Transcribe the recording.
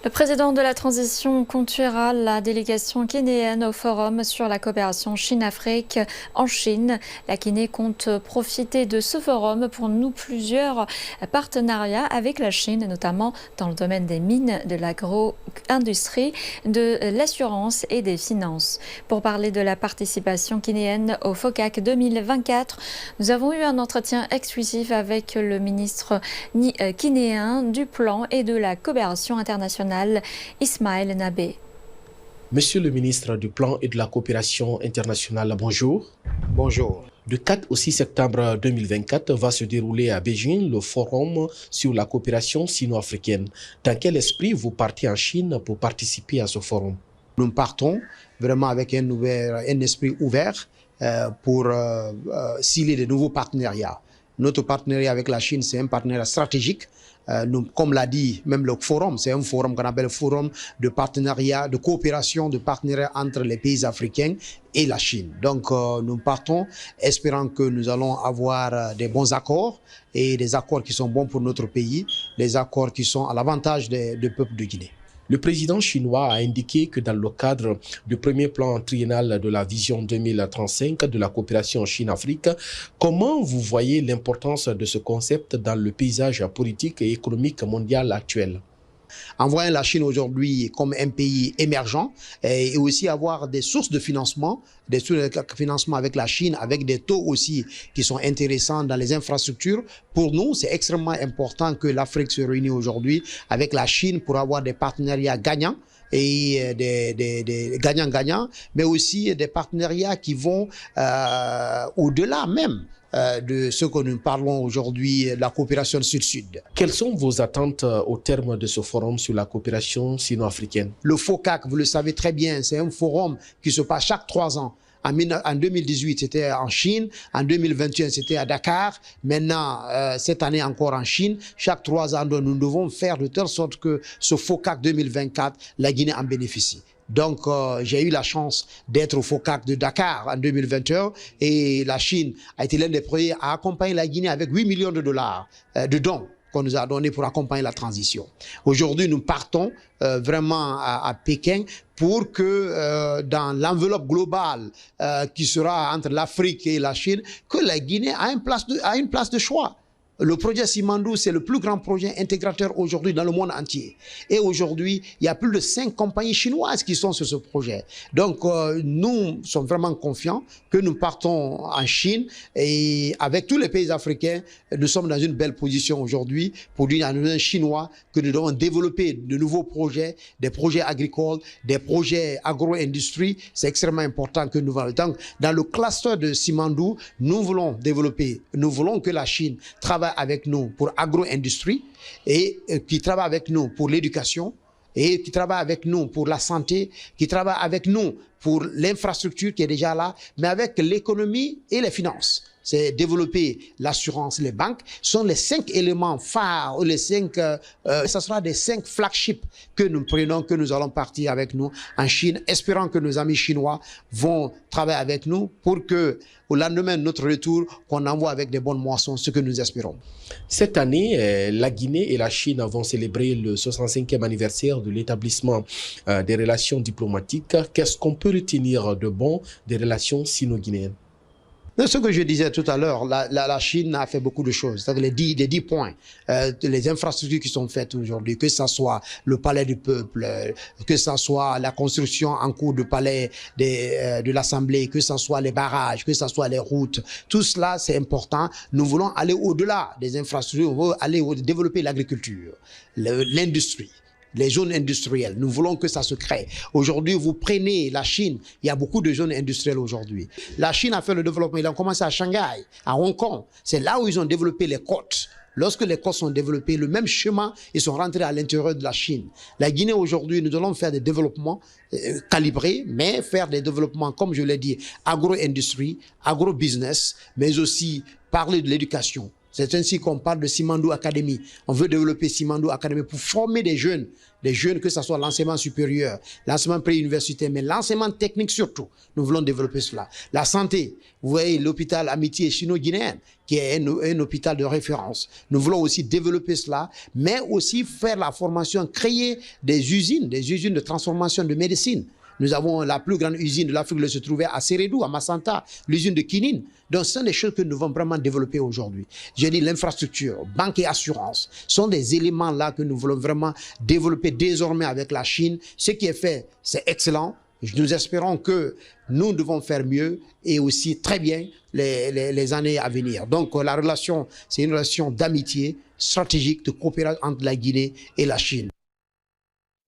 Le président de la transition conduira la délégation guinéenne au forum sur la coopération Chine-Afrique en Chine. La Guinée compte profiter de ce forum pour nouer plusieurs partenariats avec la Chine, notamment dans le domaine des mines, de l'agro-industrie, de l'assurance et des finances. Pour parler de la participation guinéenne au FOCAC 2024, nous avons eu un entretien exclusif avec le ministre guinéen du Plan et de la coopération internationale, Ismaël Nabé. Monsieur le ministre du Plan et de la coopération internationale, bonjour. Bonjour. Du 4 au 6 septembre 2024 va se dérouler à Beijing le forum sur la coopération sino-africaine. Dans quel esprit vous partez en Chine pour participer à ce forum? Nous partons vraiment avec un esprit ouvert pour sceller de nouveaux partenariats. Notre partenariat avec la Chine, c'est un partenariat stratégique. Comme l'a dit même le forum, c'est un forum qu'on appelle le forum de partenariat, de coopération, de partenariat entre les pays africains et la Chine. Donc nous partons espérant que nous allons avoir des bons accords et des accords qui sont bons pour notre pays, des accords qui sont à l'avantage du peuple de Guinée. Le président chinois a indiqué que dans le cadre du premier plan triennal de la vision 2035 de la coopération Chine-Afrique, comment vous voyez l'importance de ce concept dans le paysage politique et économique mondial actuel? En voyant la Chine aujourd'hui comme un pays émergent et aussi avoir des sources de financement, des sources de financement avec la Chine, avec des taux aussi qui sont intéressants dans les infrastructures. Pour nous, c'est extrêmement important que l'Afrique se réunisse aujourd'hui avec la Chine pour avoir des partenariats gagnants et des gagnants-gagnants, mais aussi des partenariats qui vont au-delà même de ce que nous parlons aujourd'hui, la coopération sud-sud. Quelles sont vos attentes au terme de ce forum sur la coopération sino-africaine? Le FOCAC, vous le savez très bien, c'est un forum qui se passe chaque 3 ans. En 2018, c'était en Chine. En 2021, c'était à Dakar. Maintenant, cette année encore en Chine. Chaque 3 ans, nous devons faire de telle sorte que ce FOCAC 2024, la Guinée en bénéficie. Donc, j'ai eu la chance d'être au FOCAC de Dakar en 2021 et la Chine a été l'un des premiers à accompagner la Guinée avec 8 millions de dollars de dons qu'on nous a donnés pour accompagner la transition. Aujourd'hui, nous partons vraiment à Pékin pour que dans l'enveloppe globale qui sera entre l'Afrique et la Chine, que la Guinée a une place de choix. Le projet Simandou, c'est le plus grand projet intégrateur aujourd'hui dans le monde entier. Et aujourd'hui, il y a plus de 5 compagnies chinoises qui sont sur ce projet. Donc, nous sommes vraiment confiants que nous partons en Chine et avec tous les pays africains, nous sommes dans une belle position aujourd'hui pour dire à nos Chinois que nous devons développer de nouveaux projets, des projets agricoles, des projets agro-industrie. C'est extrêmement important que nous voyons. Donc, dans le cluster de Simandou, nous voulons développer, nous voulons que la Chine travaille avec nous pour agro-industrie et qui travaille avec nous pour l'éducation et qui travaille avec nous pour la santé, qui travaille avec nous pour l'infrastructure qui est déjà là, mais avec l'économie et les finances. C'est développer l'assurance, les banques, sont les 5 éléments phares, les 5, ça sera des 5 flagships que nous prenons, que nous allons partir avec nous en Chine, espérant que nos amis chinois vont travailler avec nous pour que, au lendemain de notre retour, qu'on envoie avec des bonnes moissons, ce que nous espérons. Cette année, la Guinée et la Chine vont célébrer le 65e anniversaire de l'établissement des relations diplomatiques. Qu'est-ce qu'on peut retenir de bon des relations sino-guinéennes? Ce que je disais tout à l'heure, la Chine a fait beaucoup de choses. C'est-à-dire les 10 points, les infrastructures qui sont faites aujourd'hui, que ce soit le palais du peuple, que ce soit la construction en cours du palais de l'Assemblée, que ce soit les barrages, que ce soit les routes, tout cela c'est important. Nous voulons aller au-delà des infrastructures, on veut aller développer l'agriculture, l'industrie. Les zones industrielles, nous voulons que ça se crée. Aujourd'hui, vous prenez la Chine, il y a beaucoup de zones industrielles aujourd'hui. La Chine a fait le développement, ils ont commencé à Shanghai, à Hong Kong. C'est là où ils ont développé les côtes. Lorsque les côtes sont développées, le même chemin, ils sont rentrés à l'intérieur de la Chine. La Guinée aujourd'hui, nous allons faire des développements calibrés, mais faire des développements, comme je l'ai dit, agro-industrie, agro-business, mais aussi parler de l'éducation, C'est ainsi qu'on parle de Simandou Academy. On veut développer Simandou Academy pour former des jeunes que ce soit l'enseignement supérieur, l'enseignement préuniversitaire, mais l'enseignement technique surtout. Nous voulons développer cela. La santé, vous voyez l'hôpital Amitié chino-guinéen, qui est un hôpital de référence. Nous voulons aussi développer cela, mais aussi faire la formation, créer des usines de transformation de médecine. Nous avons la plus grande usine de l'Afrique de se trouver à Seredou, à Massanta, l'usine de Kinin. Donc, ce sont des choses que nous devons vraiment développer aujourd'hui. J'ai dit l'infrastructure, banque et assurance sont des éléments là que nous voulons vraiment développer désormais avec la Chine. Ce qui est fait, c'est excellent. Nous espérons que nous devons faire mieux et aussi très bien les années à venir. Donc, la relation, c'est une relation d'amitié stratégique, de coopération entre la Guinée et la Chine.